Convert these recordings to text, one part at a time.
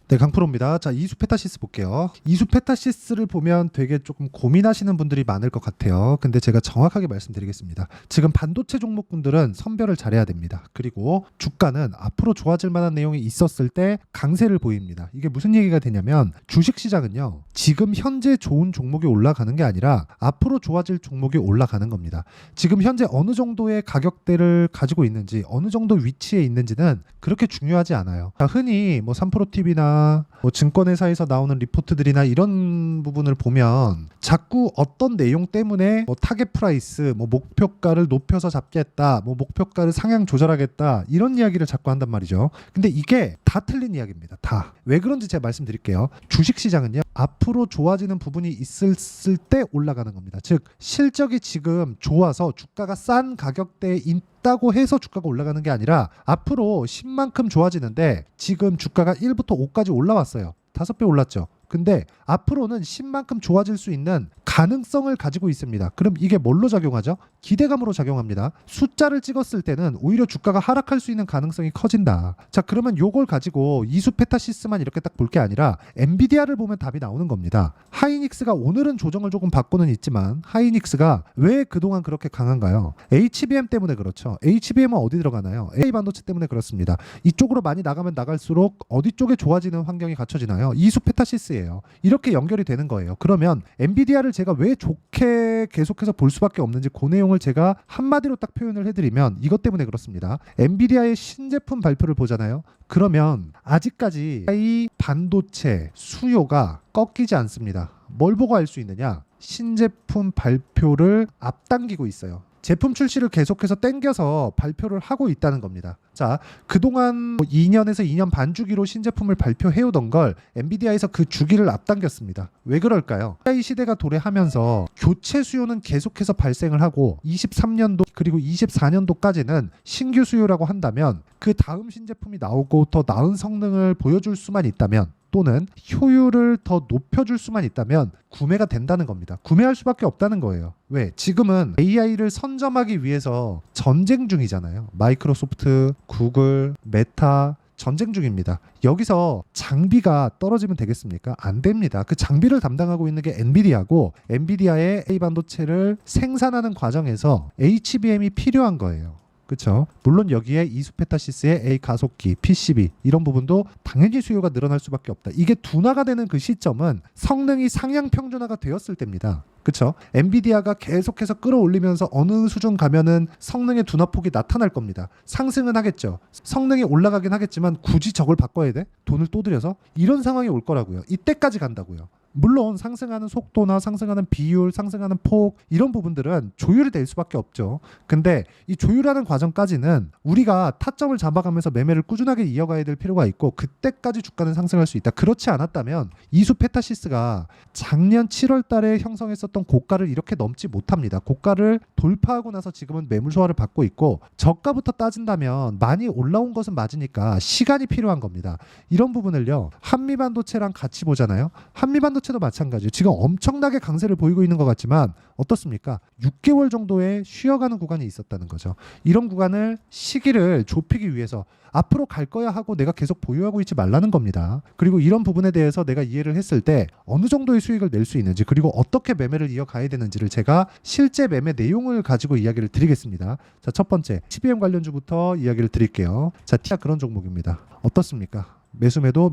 네, 강프로입니다. 자, 이수페타시스 볼게요. 이수페타시스를 보면 되게 조금 고민하시는 분들이 많을 것 같아요. 근데 제가 정확하게 말씀드리겠습니다. 지금 반도체 종목군들은 선별을 잘해야 됩니다. 그리고 주가는 앞으로 좋아질 만한 내용이 있었을 때 강세를 보입니다. 이게 무슨 얘기가 되냐면 주식시장은요, 지금 현재 좋은 종목이 올라가는 게 아니라 앞으로 좋아질 종목이 올라가는 겁니다. 지금 현재 어느 정도의 가격대를 가지고 있는지, 어느 정도 위치에 있는지는 그렇게 중요하지 않아요. 자, 흔히 뭐 3프로TV나 뭐 증권회사에서 나오는 리포트들이나 이런 부분을 보면 자꾸 어떤 내용 때문에 뭐 타겟 프라이스, 뭐 목표가를 높여서 잡겠다, 뭐 목표가를 상향 조절하겠다, 이런 이야기를 자꾸 한단 말이죠. 근데 이게 다 틀린 이야기입니다. 다. 왜 그런지 제가 말씀드릴게요. 주식시장은요, 앞으로 좋아지는 부분이 있을 때 올라가는 겁니다. 즉 실적이 지금 좋아서 주가가 싼 가격대에 있다고 해서 주가가 올라가는 게 아니라 앞으로 10만큼 좋아지는데 지금 주가가 1부터 5까지 올라왔어요. 5배 올랐죠. 근데 앞으로는 10만큼 좋아질 수 있는 가능성을 가지고 있습니다. 그럼 이게 뭘로 작용하죠? 기대감으로 작용합니다. 숫자를 찍었을 때는 오히려 주가가 하락할 수 있는 가능성이 커진다. 자, 그러면 요걸 가지고 이수페타시스만 이렇게 딱 볼 게 아니라 엔비디아를 보면 답이 나오는 겁니다. 하이닉스가 오늘은 조정을 조금 받고는 있지만 하이닉스가 왜 그동안 그렇게 강한가요? HBM 때문에 그렇죠. HBM은 어디 들어가나요? AI 반도체 때문에 그렇습니다. 이쪽으로 많이 나가면 나갈수록 어디 쪽에 좋아지는 환경이 갖춰지나요? 이수페타시스예요. 이렇게 연결이 되는 거예요. 그러면 엔비디아를 제가 왜 좋게 계속해서 볼 수밖에 없는지 그 내용을 제가 한마디로 딱 표현을 해드리면 이것 때문에 그렇습니다. 엔비디아의 신제품 발표를 보잖아요. 그러면 아직까지 이 반도체 수요가 꺾이지 않습니다. 뭘 보고 알 수 있느냐? 신제품 발표를 앞당기고 있어요. 제품 출시를 계속해서 땡겨서 발표를 하고 있다는 겁니다. 자, 그동안 2년에서 2년 반 주기로 신제품을 발표해오던 걸 엔비디아에서 그 주기를 앞당겼습니다. 왜 그럴까요? AI 시대가 도래하면서 교체 수요는 계속해서 발생을 하고 23년도 그리고 24년도까지는 신규 수요라고 한다면 그 다음 신제품이 나오고 더 나은 성능을 보여줄 수만 있다면 또는 효율을 더 높여줄 수만 있다면 구매가 된다는 겁니다. 구매할 수밖에 없다는 거예요. 왜? 지금은 AI를 선점하기 위해서 전쟁 중이잖아요. 마이크로소프트, 구글, 메타 전쟁 중입니다. 여기서 장비가 떨어지면 되겠습니까? 안 됩니다. 그 장비를 담당하고 있는 게 엔비디아고 엔비디아의 AI 반도체를 생산하는 과정에서 HBM이 필요한 거예요. 그렇죠. 물론 여기에 이수페타시스의 A 가속기, PCB 이런 부분도 당연히 수요가 늘어날 수밖에 없다. 이게 둔화가 되는 그 시점은 성능이 상향 평준화가 되었을 때입니다. 그렇죠. 엔비디아가 계속해서 끌어올리면서 어느 수준 가면은 성능의 둔화폭이 나타날 겁니다. 상승은 하겠죠. 성능이 올라가긴 하겠지만 굳이 저걸 바꿔야 돼? 돈을 또 들여서? 이런 상황이 올 거라고요. 이때까지 간다고요. 물론 상승하는 속도나 상승하는 비율, 상승하는 폭 이런 부분들은 조율이 될 수밖에 없죠. 근데 이 조율하는 과정까지는 우리가 타점을 잡아가면서 매매를 꾸준하게 이어가야 될 필요가 있고 그때까지 주가는 상승할 수 있다. 그렇지 않았다면 이수페타시스가 작년 7월 달에 형성했었던 고가를 이렇게 넘지 못합니다. 고가를 돌파하고 나서 지금은 매물 소화를 받고 있고 저가부터 따진다면 많이 올라온 것은 맞으니까 시간이 필요한 겁니다. 이런 부분을요. 한미반도체랑 같이 보잖아요. 한미반도체도 마찬가지예요. 지금 엄청나게 강세를 보이고 있는 것 같지만 어떻습니까? 6개월 정도의 쉬어가는 구간이 있었다는 거죠. 이런 구간을 시기를 좁히기 위해서 앞으로 갈 거야 하고 내가 계속 보유하고 있지 말라는 겁니다. 그리고 이런 부분에 대해서 내가 이해를 했을 때 어느 정도의 수익을 낼 수 있는지 그리고 어떻게 매매를 이어가야 되는지를 제가 실제 매매 내용을 가지고 이야기를 드리겠습니다. 자, 첫 번째 CBM 관련주부터 이야기를 드릴게요. 자, 티아 그런 종목입니다. 어떻습니까? 매수매도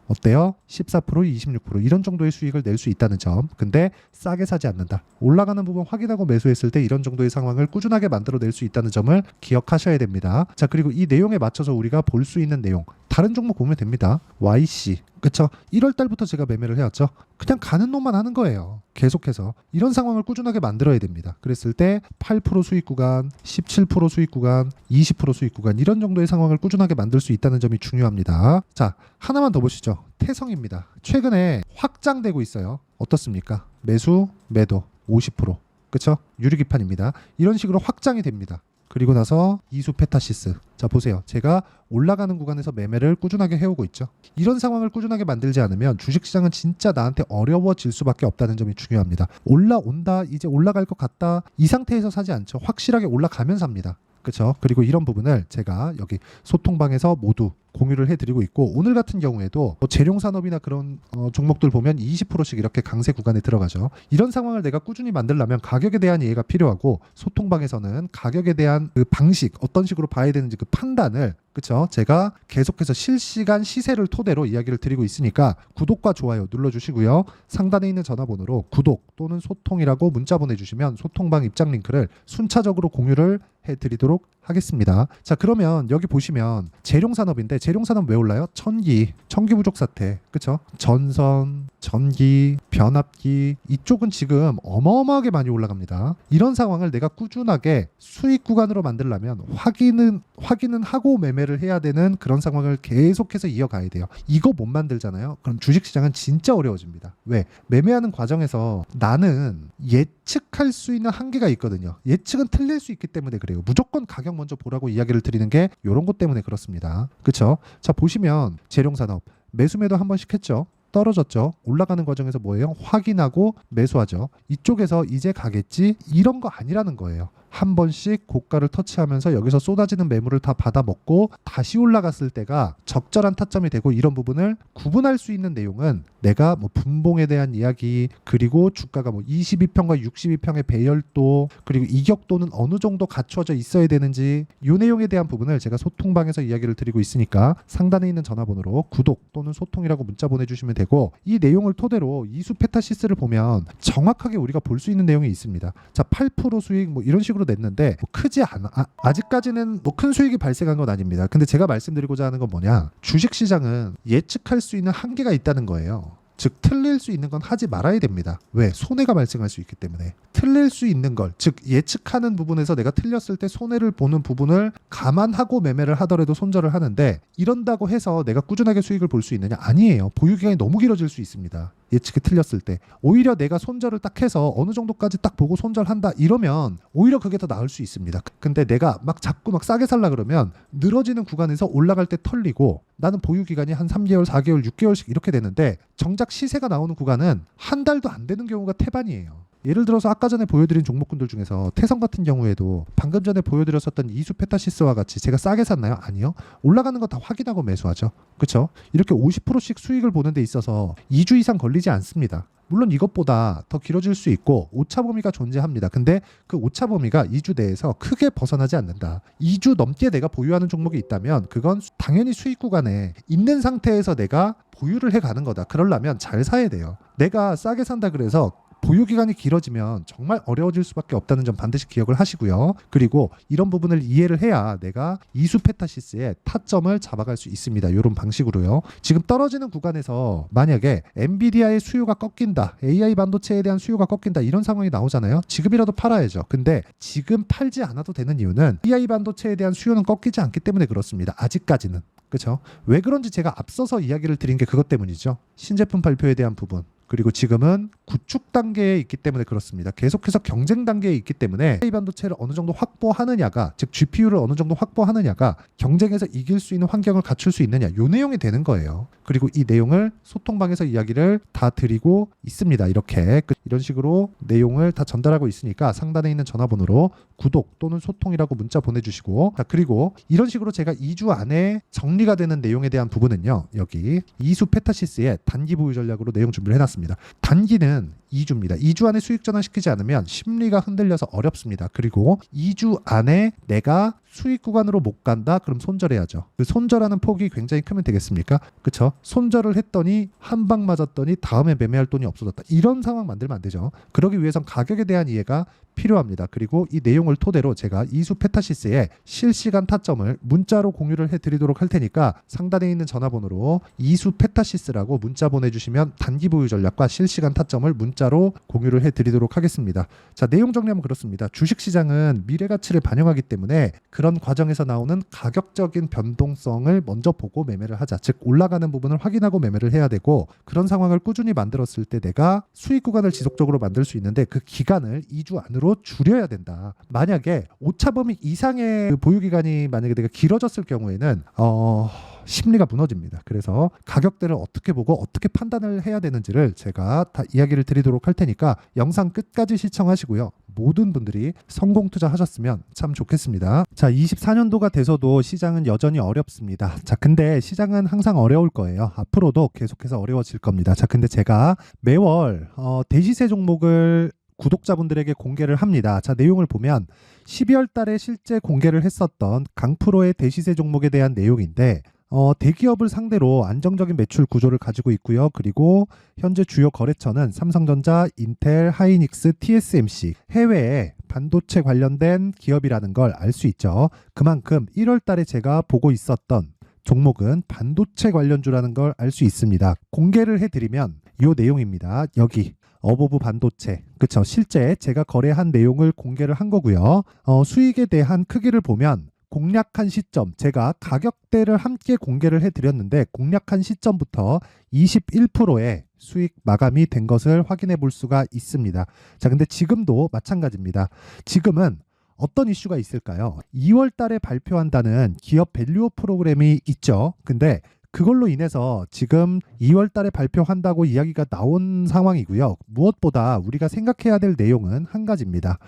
어때요? 14% 26% 이런 정도의 수익을 낼 수 있다는 점. 근데 싸게 사지 않는다. 올라가는 부분 확인하고 매수했을 때 이런 정도의 상황을 꾸준하게 만들어낼 수 있다는 점을 기억하셔야 됩니다. 자, 그리고 이 내용에 맞춰서 우리가 볼 수 있는 내용 다른 종목 보면 됩니다. YC 그쵸? 1월 달부터 제가 매매를 해왔죠. 그냥 가는 놈만 하는 거예요. 계속해서 이런 상황을 꾸준하게 만들어야 됩니다. 그랬을 때 8% 수익 구간, 17% 수익 구간, 20% 수익 구간 이런 정도의 상황을 꾸준하게 만들 수 있다는 점이 중요합니다. 자, 하나만 더 보시죠. 태성입니다. 최근에 확장되고 있어요. 어떻습니까? 매수, 매도 50%. 그쵸? 유리기판입니다. 이런 식으로 확장이 됩니다. 그리고 나서 이수페타시스. 자, 보세요. 제가 올라가는 구간에서 매매를 꾸준하게 해오고 있죠. 이런 상황을 꾸준하게 만들지 않으면 주식시장은 진짜 나한테 어려워질 수밖에 없다는 점이 중요합니다. 올라온다, 이제 올라갈 것 같다 이 상태에서 사지 않죠. 확실하게 올라가면 삽니다. 그렇죠? 그리고 이런 부분을 제가 여기 소통방에서 모두 공유를 해드리고 있고, 오늘 같은 경우에도 뭐 재룡산업이나 그런 종목들 보면 20%씩 이렇게 강세 구간에 들어가죠. 이런 상황을 내가 꾸준히 만들려면 가격에 대한 이해가 필요하고, 소통방에서는 가격에 대한 그 방식, 어떤 식으로 봐야 되는지 그 판단을, 그쵸? 제가 계속해서 실시간 시세를 토대로 이야기를 드리고 있으니까 구독과 좋아요 눌러주시고요. 상단에 있는 전화번호로 구독 또는 소통이라고 문자 보내주시면 소통방 입장 링크를 순차적으로 공유를 해드리도록 하겠습니다. 자, 그러면 여기 보시면 재룡산업인데, 재룡산업 왜 올라요? 전기 부족 사태, 그쵸? 전선, 전기, 변압기, 이쪽은 지금 어마어마하게 많이 올라갑니다. 이런 상황을 내가 꾸준하게 수익 구간으로 만들려면 확인은 하고 매매를 해야 되는 그런 상황을 계속해서 이어가야 돼요. 이거 못 만들잖아요. 그럼 주식시장은 진짜 어려워집니다. 왜? 매매하는 과정에서 나는 예측할 수 있는 한계가 있거든요. 예측은 틀릴 수 있기 때문에 그래요. 무조건 가격 먼저 보라고 이야기를 드리는 게 이런 것 때문에 그렇습니다. 그쵸? 자, 보시면 재룡산업 매수 매도 한 번씩 했죠. 떨어졌죠. 올라가는 과정에서 뭐예요? 확인하고 매수하죠. 이쪽에서 이제 가겠지? 이런 거 아니라는 거예요. 한 번씩 고가를 터치하면서 여기서 쏟아지는 매물을 다 받아먹고 다시 올라갔을 때가 적절한 타점이 되고, 이런 부분을 구분할 수 있는 내용은 내가 뭐 분봉에 대한 이야기, 그리고 주가가 뭐 22평과 62평의 배열도, 그리고 이격도는 어느 정도 갖춰져 있어야 되는지, 이 내용에 대한 부분을 제가 소통방에서 이야기를 드리고 있으니까 상단에 있는 전화번호로 구독 또는 소통이라고 문자 보내주시면 되고, 이 내용을 토대로 이수 페타시스를 보면 정확하게 우리가 볼 수 있는 내용이 있습니다. 자, 8% 수익 뭐 이런 식으로 냈는데 뭐 크지 않아. 아직까지는 뭐 큰 수익이 발생한 건 아닙니다. 근데 제가 말씀드리고자 하는 건 뭐냐, 주식시장은 예측할 수 있는 한계가 있다는 거예요. 즉 틀릴 수 있는 건 하지 말아야 됩니다. 왜? 손해가 발생할 수 있기 때문에. 틀릴 수 있는 걸, 즉 예측하는 부분에서 내가 틀렸을 때 손해를 보는 부분을 감안하고 매매를 하더라도 손절을 하는데, 이런다고 해서 내가 꾸준하게 수익을 볼 수 있느냐? 아니에요. 보유기간이 너무 길어질 수 있습니다. 예측이 틀렸을 때. 오히려 내가 손절을 딱 해서 어느 정도까지 딱 보고 손절한다 이러면 오히려 그게 더 나을 수 있습니다. 근데 내가 막 자꾸 막 싸게 살라 그러면 늘어지는 구간에서 올라갈 때 털리고, 나는 보유기간이 한 3개월, 4개월, 6개월씩 이렇게 되는데 정작 시세가 나오는 구간은 한 달도 안 되는 경우가 태반이에요. 예를 들어서 아까 전에 보여드린 종목군들 중에서 태성 같은 경우에도 방금 전에 보여드렸었던 이수 페타시스와 같이 제가 싸게 샀나요? 아니요. 올라가는 거 다 확인하고 매수하죠. 그렇죠? 이렇게 50%씩 수익을 보는 데 있어서 2주 이상 걸리지 않습니다. 물론 이것보다 더 길어질 수 있고 오차 범위가 존재합니다. 근데 그 오차 범위가 2주 내에서 크게 벗어나지 않는다. 2주 넘게 내가 보유하는 종목이 있다면 그건 당연히 수익 구간에 있는 상태에서 내가 보유를 해가는 거다. 그러려면 잘 사야 돼요. 내가 싸게 산다 그래서 보유기간이 길어지면 정말 어려워질 수밖에 없다는 점 반드시 기억을 하시고요. 그리고 이런 부분을 이해를 해야 내가 이수 페타시스의 타점을 잡아갈 수 있습니다. 이런 방식으로요. 지금 떨어지는 구간에서 만약에 엔비디아의 수요가 꺾인다, AI 반도체에 대한 수요가 꺾인다, 이런 상황이 나오잖아요. 지금이라도 팔아야죠. 근데 지금 팔지 않아도 되는 이유는 AI 반도체에 대한 수요는 꺾이지 않기 때문에 그렇습니다. 아직까지는. 그렇죠? 왜 그런지 제가 앞서서 이야기를 드린 게 그것 때문이죠. 신제품 발표에 대한 부분. 그리고 지금은 구축 단계에 있기 때문에 그렇습니다. 계속해서 경쟁 단계에 있기 때문에 AI 반도체를 어느 정도 확보하느냐가, 즉 GPU를 어느 정도 확보하느냐가 경쟁에서 이길 수 있는 환경을 갖출 수 있느냐, 요 내용이 되는 거예요. 그리고 이 내용을 소통방에서 이야기를 다 드리고 있습니다. 이렇게 이런 식으로 내용을 다 전달하고 있으니까 상단에 있는 전화번호로 구독 또는 소통이라고 문자 보내주시고, 자, 그리고 이런 식으로 제가 2주 안에 정리가 되는 내용에 대한 부분은요, 여기 이수 페타시스의 단기 보유 전략으로 내용 준비를 해놨습니다. 단기는 2주입니다. 2주 안에 수익 전환시키지 않으면 심리가 흔들려서 어렵습니다. 그리고 2주 안에 내가 수익 구간으로 못 간다? 그럼 손절해야죠. 그 손절하는 폭이 굉장히 크면 되겠습니까? 그쵸? 손절을 했더니 한 방 맞았더니 다음에 매매할 돈이 없어졌다. 이런 상황 만들면 안 되죠. 그러기 위해선 가격에 대한 이해가 필요합니다. 그리고 이 내용을 토대로 제가 이수 페타시스의 실시간 타점을 문자로 공유를 해드리도록 할 테니까 상단에 있는 전화번호로 이수 페타시스라고 문자 보내주시면 단기 보유 전략과 실시간 타점을 문자로 공유를 해드리도록 하겠습니다. 자, 내용 정리하면 그렇습니다. 주식시장은 미래 가치를 반영하기 때문에 그런 과정에서 나오는 가격적인 변동성을 먼저 보고 매매를 하자. 즉 올라가는 부분을 확인하고 매매를 해야 되고, 그런 상황을 꾸준히 만들었을 때 내가 수익 구간을 지속적으로 만들 수 있는데 그 기간을 2주 안으로 줄여야 된다. 만약에 오차 범위 이상의 그 보유 기간이 만약에 내가 길어졌을 경우에는 심리가 무너집니다. 그래서 가격대를 어떻게 보고 어떻게 판단을 해야 되는지를 제가 다 이야기를 드리도록 할 테니까 영상 끝까지 시청하시고요. 모든 분들이 성공 투자하셨으면 참 좋겠습니다. 자, 24년도가 돼서도 시장은 여전히 어렵습니다. 자, 근데 시장은 항상 어려울 거예요. 앞으로도 계속해서 어려워질 겁니다. 자, 근데 제가 매월 대시세 종목을 구독자분들에게 공개를 합니다. 자, 내용을 보면 12월 달에 실제 공개를 했었던 강프로의 대시세 종목에 대한 내용인데 대기업을 상대로 안정적인 매출 구조를 가지고 있고요. 그리고 현재 주요 거래처는 삼성전자, 인텔, 하이닉스, TSMC, 해외에 반도체 관련된 기업이라는 걸 알 수 있죠. 그만큼 1월 달에 제가 보고 있었던 종목은 반도체 관련주라는 걸 알 수 있습니다. 공개를 해드리면 이 내용입니다. 여기 어보브 반도체, 그쵸? 실제 제가 거래한 내용을 공개를 한 거고요. 수익에 대한 크기를 보면 공략한 시점, 제가 가격대를 함께 공개를 해드렸는데 공략한 시점부터 21%의 수익 마감이 된 것을 확인해 볼 수가 있습니다. 자, 근데 지금도 마찬가지입니다. 지금은 어떤 이슈가 있을까요? 2월 달에 발표한다는 기업 밸류업 프로그램이 있죠. 근데 그걸로 인해서 지금 2월 달에 발표한다고 이야기가 나온 상황이고요. 무엇보다 우리가 생각해야 될 내용은 한 가지입니다.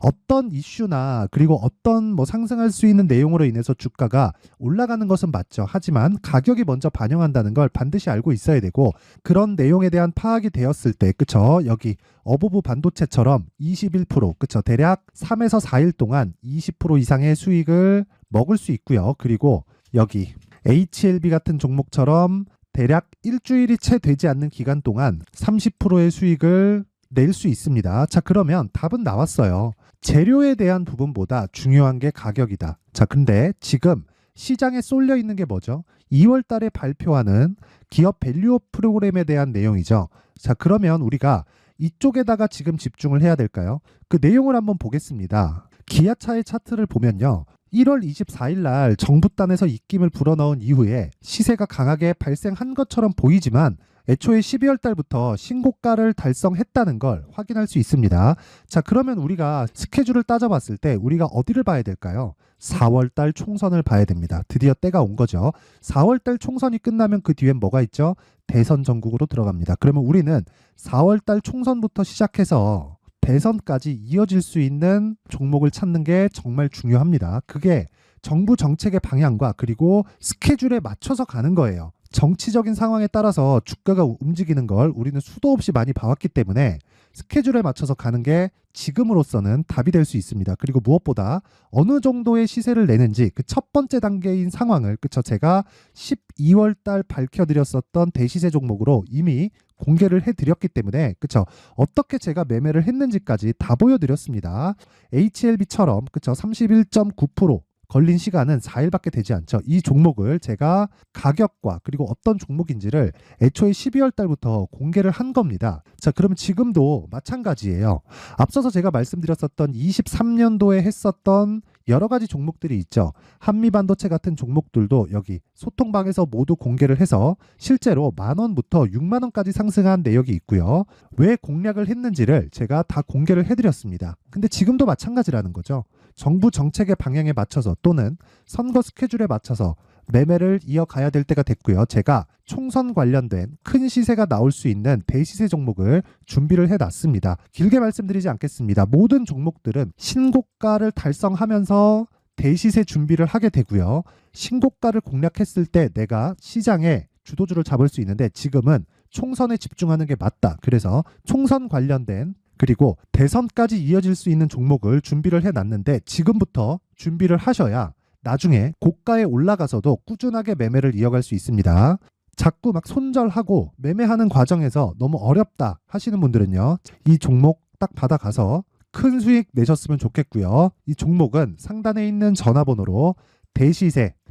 어떤 이슈나 그리고 어떤 상승할 수 있는 내용으로 인해서 주가가 올라가는 것은 맞죠. 하지만 가격이 먼저 반영한다는 걸 반드시 알고 있어야 되고 그런 내용에 대한 파악이 되었을 때 그쵸? 여기 어보브 반도체처럼 21% 그쵸? 대략 3에서 4일 동안 20% 이상의 수익을 먹을 수 있고요. 그리고 여기 HLB 같은 종목처럼 대략 일주일이 채 되지 않는 기간 동안 30%의 수익을 낼 수 있습니다. 자, 그러면 답은 나왔어요. 재료에 대한 부분보다 중요한 게 가격이다. 자, 근데 지금 시장에 쏠려 있는 게 뭐죠? 2월 달에 발표하는 기업 밸류업 프로그램에 대한 내용이죠. 자, 그러면 우리가 이쪽에다가 지금 집중을 해야 될까요? 그 내용을 한번 보겠습니다. 기아차의 차트를 보면요. 1월 24일 날 정부단에서 입김을 불어넣은 이후에 시세가 강하게 발생한 것처럼 보이지만 애초에 12월 달부터 신고가를 달성했다는 걸 확인할 수 있습니다. 자, 그러면 우리가 스케줄을 따져봤을 때 우리가 어디를 봐야 될까요? 4월 달 총선을 봐야 됩니다. 드디어 때가 온 거죠. 4월 달 총선이 끝나면 그 뒤엔 뭐가 있죠? 대선 전국으로 들어갑니다. 그러면 우리는 4월 달 총선부터 시작해서 대선까지 이어질 수 있는 종목을 찾는 게 정말 중요합니다. 그게 정부 정책의 방향과 그리고 스케줄에 맞춰서 가는 거예요. 정치적인 상황에 따라서 주가가 움직이는 걸 우리는 수도 없이 많이 봐왔기 때문에 스케줄에 맞춰서 가는 게 지금으로서는 답이 될 수 있습니다. 그리고 무엇보다 어느 정도의 시세를 내는지 그 첫 번째 단계인 상황을 그쵸? 제가 12월 달 밝혀드렸었던 대시세 종목으로 이미 공개를 해드렸기 때문에 그쵸? 어떻게 제가 매매를 했는지까지 다 보여드렸습니다. HLB처럼 그쵸? 31.9% 걸린 시간은 4일밖에 되지 않죠. 이 종목을 제가 가격과 그리고 어떤 종목인지를 애초에 12월 달부터 공개를 한 겁니다. 자, 그러면 지금도 마찬가지예요. 앞서서 제가 말씀드렸었던 23년도에 했었던 여러 가지 종목들이 있죠. 한미반도체 같은 종목들도 여기 소통방에서 모두 공개를 해서 실제로 10,000원부터 60,000원까지 상승한 내역이 있고요. 왜 공략을 했는지를 제가 다 공개를 해드렸습니다. 근데 지금도 마찬가지라는 거죠. 정부 정책의 방향에 맞춰서 또는 선거 스케줄에 맞춰서 매매를 이어가야 될 때가 됐고요. 제가 총선 관련된 큰 시세가 나올 수 있는 대시세 종목을 준비를 해놨습니다. 길게 말씀드리지 않겠습니다. 모든 종목들은 신고가를 달성하면서 대시세 준비를 하게 되고요. 신고가를 공략했을 때 내가 시장에 주도주를 잡을 수 있는데 지금은 총선에 집중하는 게 맞다. 그래서 총선 관련된 그리고 대선까지 이어질 수 있는 종목을 준비를 해놨는데 지금부터 준비를 하셔야 나중에 고가에 올라가서도 꾸준하게 매매를 이어갈 수 있습니다. 자꾸 막 손절하고 매매하는 과정에서 너무 어렵다 하시는 분들은요. 이 종목 딱 받아가서 큰 수익 내셨으면 좋겠고요. 이 종목은 상단에 있는 전화번호로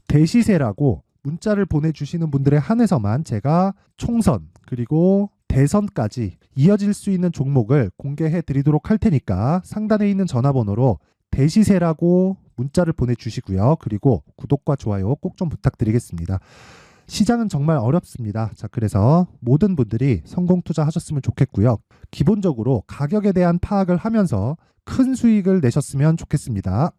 대시세라고 문자를 보내주시는 분들에 한해서만 제가 총선 그리고 대선까지 이어질 수 있는 종목을 공개해 드리도록 할 테니까 상단에 있는 전화번호로 대시세라고 문자를 보내주시고요. 그리고 구독과 좋아요 꼭 좀 부탁드리겠습니다. 시장은 정말 어렵습니다. 자, 그래서 모든 분들이 성공 투자하셨으면 좋겠고요. 기본적으로 가격에 대한 파악을 하면서 큰 수익을 내셨으면 좋겠습니다.